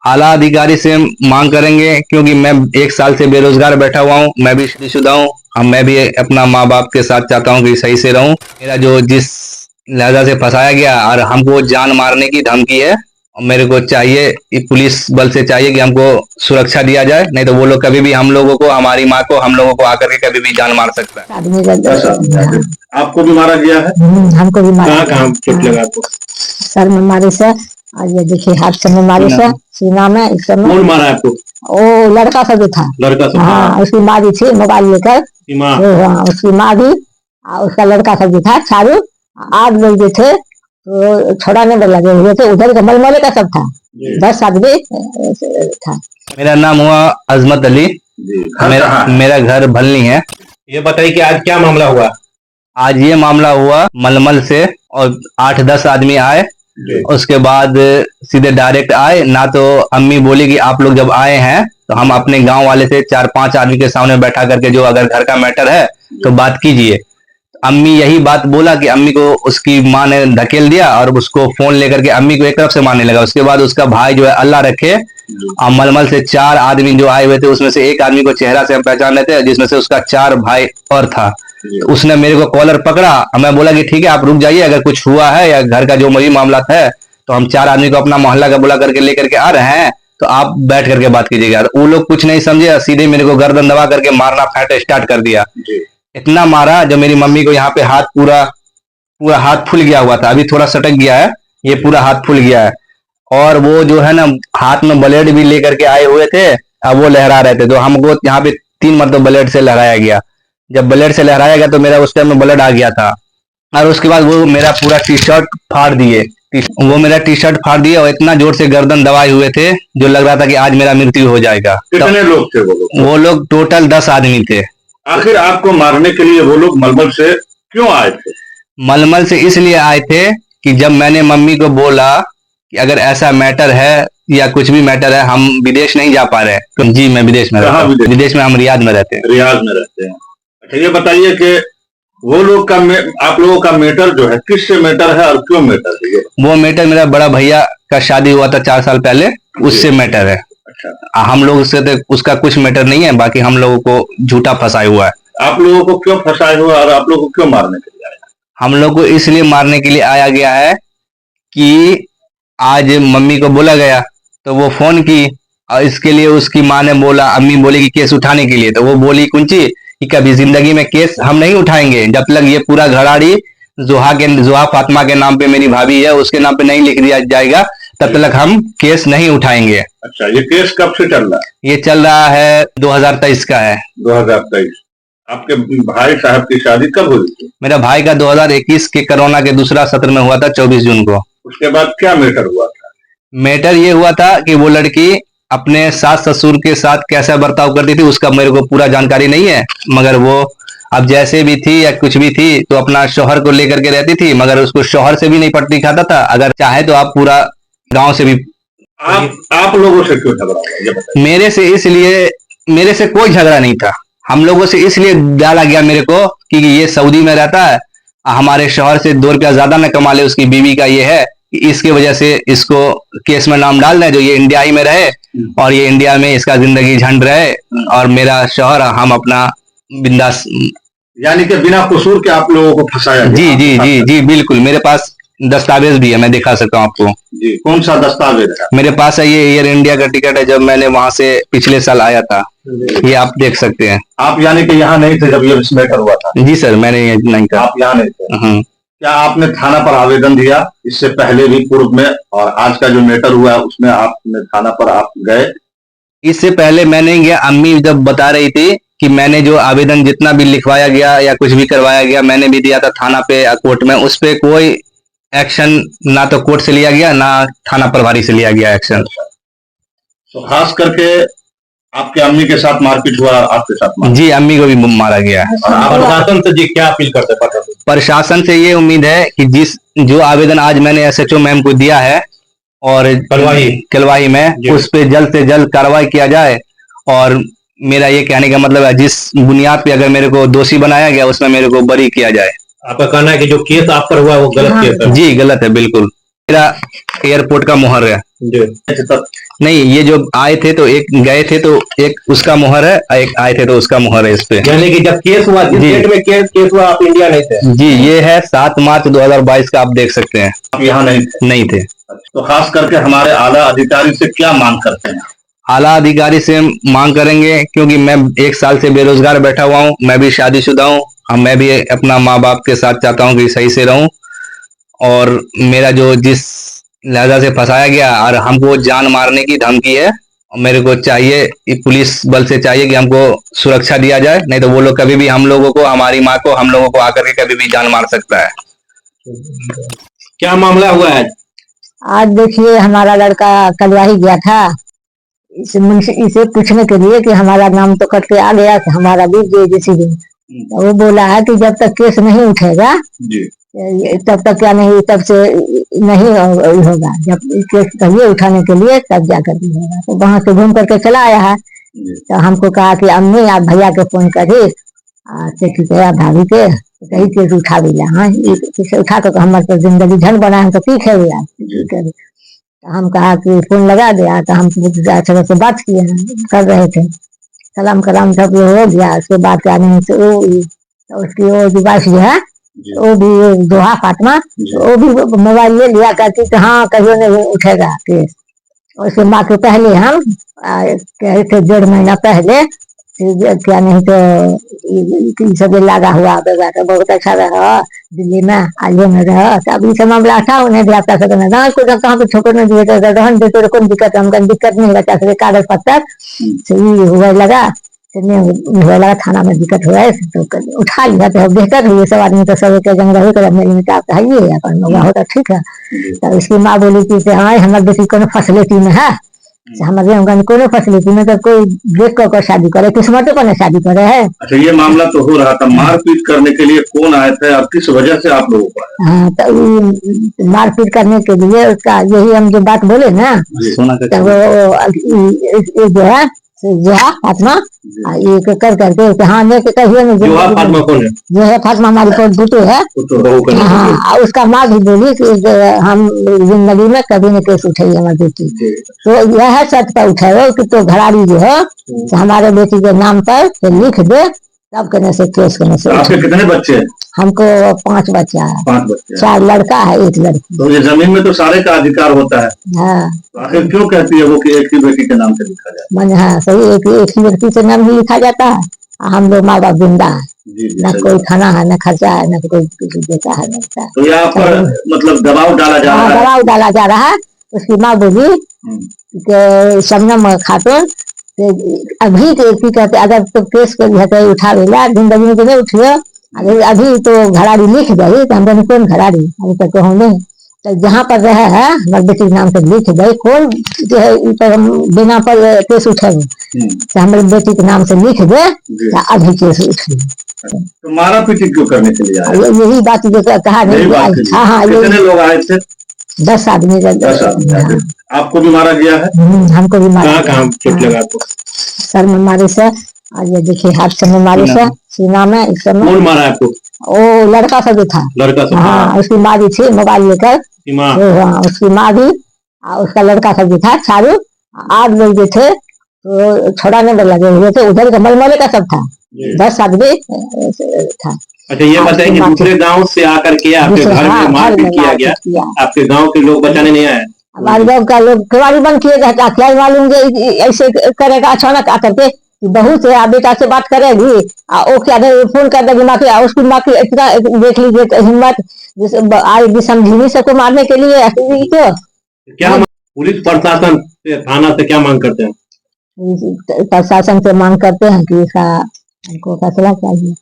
आला अधिकारी से मांग करेंगे, क्योंकि मैं 1 साल से बेरोजगार बैठा हुआ हूँ, मैं भी शादीशुदा हूँ। अब मैं भी अपना माँ बाप के साथ चाहता हूँ कि सही से रहूं। मेरा जो जिस लहजा से फंसाया गया और हमको जान मारने की धमकी है, और मेरे को चाहिए कि पुलिस बल से चाहिए कि हमको सुरक्षा दिया जाए, नहीं तो वो लोग कभी भी हम लोगों को, हमारी माँ को, हम लोगों को आकर के कभी भी जान मार सकता है। आदमी का आपको भी मारा गया है? हमको भी मारा। कहाँ चोट लगा आपको? सर में मारे से, और ये देखिए हाथ से में मारे से, सीना में, इस समय। कौन मारा आपको? वो लड़का सब भी था। लड़का सब? हाँ, उसकी माँ भी थी मोबाइल लेकर। उसकी माँ भी, उसका लड़का सब भी था। चारू 8 लोग जो थे, तो छुड़ाने में लगे हुए थे। उधर का मलमले का सब था, 10 आदमी था। मेरा नाम हुआ अजमत अली। मेरा घर भलनी है। ये बताइए कि आज क्या मामला हुआ? आज ये मामला हुआ मलमल से, और 8-10 आदमी आए। उसके बाद सीधे डायरेक्ट आए ना, तो अम्मी बोली कि आप लोग जब आए हैं तो हम अपने गांव वाले से 4-5 आदमी के सामने बैठा करके जो अगर घर का मैटर है तो बात कीजिए। अम्मी यही बात बोला कि अम्मी को उसकी माँ ने धकेल दिया और उसको फोन लेकर के अम्मी को एक तरफ से मारने लगा। उसके बाद उसका भाई जो है, अल्लाह रखे, मलमल से 4 आदमी जो आए हुए थे, उसमें से एक आदमी को चेहरा से हम पहचान लेते हैं, जिसमें से उसका 4 भाई और था। तो उसने मेरे को कॉलर पकड़ा, मैं बोला कि ठीक है आप रुक जाइए, अगर कुछ हुआ है या घर का जो मरी मामला है तो हम 4 आदमी को अपना मोहल्ला का बुला करके लेकर के आ रहे हैं, तो आप बैठ करके बात कीजिएगा। वो लोग कुछ नहीं समझे, सीधे मेरे को गर्दन दबा करके मारना फैट स्टार्ट कर दिया। इतना मारा जब मेरी मम्मी को यहाँ पे हाथ पूरा हाथ फूल गया हुआ था, अभी थोड़ा सटक गया है, ये पूरा हाथ फूल गया है। और वो जो है ना, हाथ में ब्लेड भी लेकर के आए हुए थे, अब वो लहरा रहे थे, तो हमको यहाँ पे 3 मरतबा ब्लेड से लहराया गया। जब ब्लेड से लहराया गया तो मेरा उस टाइम में ब्लड आ गया था, और उसके बाद वो मेरा पूरा टी-शर्ट फाड़ दिए। वो मेरा टी-शर्ट फाड़ दिए और इतना जोर से गर्दन दबाए हुए थे, जो लग रहा था कि आज मेरा मृत्यु हो जाएगा। कितने लोग थे वो लोग? वो लोग टोटल 10 आदमी थे। आखिर आपको मारने के लिए वो लोग मलमल से क्यों आए थे? मलमल से इसलिए आए थे कि जब मैंने मम्मी को बोला कि अगर ऐसा मैटर है या कुछ भी मैटर है, हम विदेश नहीं जा पा रहे हैं, तो जी मैं विदेश में रहता हूँ। विदेश में हम रियाद में रहते हैं। रियाद में रहते हैं। अच्छा, ये बताइए कि वो लोग का आप लोगों का मैटर जो है, किससे मैटर है और क्यों मैटर है? वो मैटर मेरा बड़ा भैया का शादी हुआ था 4 साल पहले, उससे मैटर है। अच्छा, हम लोग से तो उसका कुछ मैटर नहीं है, बाकी हम लोगों को झूठा फंसाया हुआ है। आप लोगों को क्यों फंसाया हुआ और आप लोगों को क्यों मारने के लिए आया? हम लोग को इसलिए मारने के लिए आया गया है कि आज मम्मी को बोला गया तो वो फोन की, और इसके लिए उसकी माँ ने बोला, अम्मी बोली कि केस उठाने के लिए, तो वो बोली कुंची कि कभी जिंदगी में केस हम नहीं उठाएंगे जब तक ये पूरा घराड़ी जोहा फातिमा के नाम पे, मेरी भाभी है, उसके नाम पे नहीं लिख दिया जाएगा, तब तक हम केस नहीं उठाएंगे। अच्छा, ये केस कब से चल रहा है? ये चल रहा है 2023 का है। 2023। आपके भाई साहब की शादी कब हुई थी? मेरा भाई का 2021 के कोरोना के दूसरा सत्र में हुआ था, 24 जून को। उसके बाद क्या मैटर हुआ था? मैटर ये हुआ था कि वो लड़की अपने सास ससुर के साथ कैसा बर्ताव करती थी, उसका मेरे को पूरा जानकारी नहीं है, मगर वो अब जैसे भी थी या कुछ भी थी तो अपना शौहर को लेकर के रहती थी, मगर उसको शौहर से भी नहीं पटती खाता था। अगर चाहे तो आप पूरा गांव से भी। आप लोगों से क्यों झगड़ा हुआ ये बताइए? मेरे से कोई झगड़ा नहीं था। हम लोगों से इसलिए डाला गया मेरे को कि ये सऊदी में रहता है, हमारे शौहर से 2 रुपया ज्यादा न कमा ले, उसकी बीवी का ये है, इसके वजह से इसको केस में नाम डाल दें, जो ये इंडिया ही में रहे और ये इंडिया में इसका जिंदगी झंड रहे, और मेरा शौहर हम अपना बिंदास। यानी कि बिना कसूर के आप लोगों को फंसाया? जी जी जी जी बिल्कुल, मेरे पास दस्तावेज भी है, मैं दिखा सकता हूँ आपको। जी, कौन सा दस्तावेज है? मेरे पास है, ये एयर इंडिया का टिकट है, जब मैंने वहां से पिछले साल आया था, ये आप देख सकते हैं। आप यानी कि यहाँ नहीं थे जब ये मैटर हुआ था? जी सर, मैंने नहीं था। आप यहाँ नहीं थे? क्या आपने थाना पर आवेदन दिया इससे पहले भी, पूर्व में, और आज का जो मैटर हुआ है उसमें आपने थाना पर आप गए? इससे पहले मैं नहीं गया। अम्मी जब बता रही थी कि मैंने जो आवेदन जितना भी लिखवाया गया या कुछ भी करवाया गया, मैंने भी दिया था थाना पे या कोर्ट में, उस पे कोई एक्शन ना तो कोर्ट से लिया गया ना थाना प्रभारी से लिया गया एक्शन। तो खास करके आपके अम्मी के साथ मारपीट हुआ, आपके साथ? जी, अम्मी को भी मारा गया। प्रशासन से जी क्या अपील करते हैं? प्रशासन से ये उम्मीद है कि जो आवेदन आज मैंने एसएचओ मैम को दिया है और कलवाही में, उस पे जल्द से जल्द कार्रवाई किया जाए। और मेरा ये कहने का मतलब है, जिस बुनियाद पे अगर मेरे को दोषी बनाया गया उसमें मेरे को बरी किया जाए। आपका कहना है कि जो केस आप पर हुआ वो गलत केस है? जी गलत है, बिल्कुल। मेरा एयरपोर्ट का मुहर है। नहीं, ये जो आए थे तो एक गए थे तो एक उसका मुहर है, एक आए थे तो उसका मुहर है इस पे। यानी कि जब केस हुआ, जिस डेट में केस हुआ, आप इंडिया नहीं थे? जी, ये है 7 मार्च 2022 का, आप देख सकते हैं। आप यहाँ नहीं थे? तो खास करके हमारे आला अधिकारी से क्या मांग करते हैं? आला अधिकारी से मांग करेंगे, क्योंकि मैं 1 साल से बेरोजगार बैठा हुआ हूँ, मैं भी शादीशुदा हूँ, मैं भी अपना माँ बाप के साथ चाहता हूँ कि सही से रहूं, और मेरा जो जिस लहजा से फंसाया गया और हमको जान मारने की धमकी है, और मेरे को चाहिए, पुलिस बल से चाहिए कि हमको सुरक्षा दिया जाए, नहीं तो वो लोग कभी भी हम लोगों को, हमारी माँ को, हम लोगों को आकर के कभी भी जान मार सकता है। क्या मामला हुआ है? आज देखिए, हमारा लड़का कलवाही गया था इसे पूछने के लिए कि हमारा नाम तो कट के आ गया, कि हमारा भी जेसी दिन। तो वो बोला है कि जब तक केस नहीं उठेगा तब तक क्या नहीं, तब से नहीं होगा, जब केस कहिए उठाने के लिए तब जाकर भी होगा। तो वहां से घूम करके चला आया है। तो हमको कहा कि अम्मी आप भैया के फोन करिए, ठीक है भाभी के, कहीं केस उठा भी ला। हाँ, केस उठा तो हमारे तो जिंदगी झंड बना है, तो ठीक है भैया। तो हम कहा कि फोन लगा दिया, तो हम अच्छा से बात किए कर रहे थे, सलाम कलाम सब हो गया। उसके बाद क्या नहीं, तो उसकी वो डिवाइस जो है वो भी दोहा फातिमा, वो भी मोबाइल ले लिया करती कि हाँ कहीं नहीं उठेगा केस। उसके माँ के पहले हम कहे थे 1.5 महीना पहले, क्या नहीं तो सब लगा हुआ तो बहुत अच्छा रहा दिल्ली में, आइए में रहा। तो अभी से मामला अच्छा उन्हें भी आपका सकना ना को कहाँ पे छोटे नहीं दिए तो रहन देते, कोई दिक्कत हमका दिक्कत नहीं लगा, कागज पत्तर सही हुआ लगा, हुआ लगा, थाना में दिक्कत हुआ है तो उठा लिया। तो बेहतर हुई, सब आदमी तो सब के जंग रही कर मेरी मिटा है अपन होगा होता ठीक है। तो इसकी माँ बोली कि हाँ हमारे बेटी को फैसिलिटी में है, हमारे कोनो फैसिलिटी में तो कोई देख कर शादी करे, किस्मत को शादी करे है। अच्छा, ये मामला तो हो रहा था, मारपीट करने के लिए कौन आए थे और किस वजह से आप लोगों को? हाँ, तो मारपीट करने के लिए उसका यही हम जो बात बोले ना, तो वो जो है फातिमा ये कर करके हाँ मैं कहिए नहीं, जो है फातिमा हमारी को बुटू है। हाँ, उसका माँ भी बोली कि हम जिंदगी में कभी न केस उठाई हमारी बेटी, तो यह शर्त पर उठाए कि तो घराड़ी जो है हमारे बेटी के नाम पर लिख दे, तब करने से केस करने से। आपके कितने बच्चे हैं? हमको 5 बच्चा है, 5 बच्चे, 4 लड़का है 1 लड़की। तो ये जमीन में तो सारे का अधिकार होता है। हाँ, तो आखिर क्यों कहती है वो कि एक ही बेटी के नाम से लिखा जाए? मन हाँ सही, एक ही व्यक्ति से नाम ही लिखा जाता है। हम लोग माँ बाप जिंदा है, न कोई खाना है, न खर्चा है, न कोई कुछ देता है, नहीं। तो यहाँ पर मतलब दबाव डाला जा रहा है? दबाव डाला जा रहा है। उसकी माँ बोली कि शबनम खातून अभी तो कहते अगर तो केस के उठा लेला, जिंदगी में तो नहीं उठियो, अभी तो घराड़ी लिख गई, तो हम कौन घराड़ी अभी तक तो नहीं, तो जहाँ पर रहे है हमारे बेटी के नाम से लिख गई, कौन जो है पर हम बिना पर केस उठे, तो हमारे बेटी के नाम से लिख दे, तो अभी केस उठ गई। तो मारा पीटी क्यों करने के लिए आए? यही बात जो कहा नहीं। हाँ हाँ, कितने लोग आए थे? 10 आदमी। 10 आदमी। आपको भी मारा गया है? हमको भी मारा। कहाँ चोट लगा आपको? सर में मारे से, और ये देखिए हाथ से में मारे से, सीना में, इस समय। कौन मारा आपको? वो लड़का सब था। लड़का सब? हाँ, उसकी माँ भी थी मोबाइल लेकर, उसकी माँ भी, उसका लड़का सब भी था, चारू 8 लोग जो थे, तो छोड़ा नहीं लगे हुए थे, उधर का मलमले का सब था, 10 आदमी था। अच्छा, ये बताइए कि दूसरे गांव से आकर के आपके घर में मारपीट किया गया, आपके गांव के लोग बचाने नहीं आए? हमारे गाँव का लोग केवाड़ी बंद किए गए, क्या मालूम ऐसे करेगा अचानक आकर के, बहू से बेटा से बात करेगी, वो क्या फोन कर देगी माँ की, उसकी माँ की इतना देख लीजिए हिम्मत आएगी समझी सबको मारने के लिए। क्यों क्या पुलिस प्रशासन से, थाना से क्या मांग करते हैं? प्रशासन से मांग करते हैं कि इसका हमको फैसला चाहिए।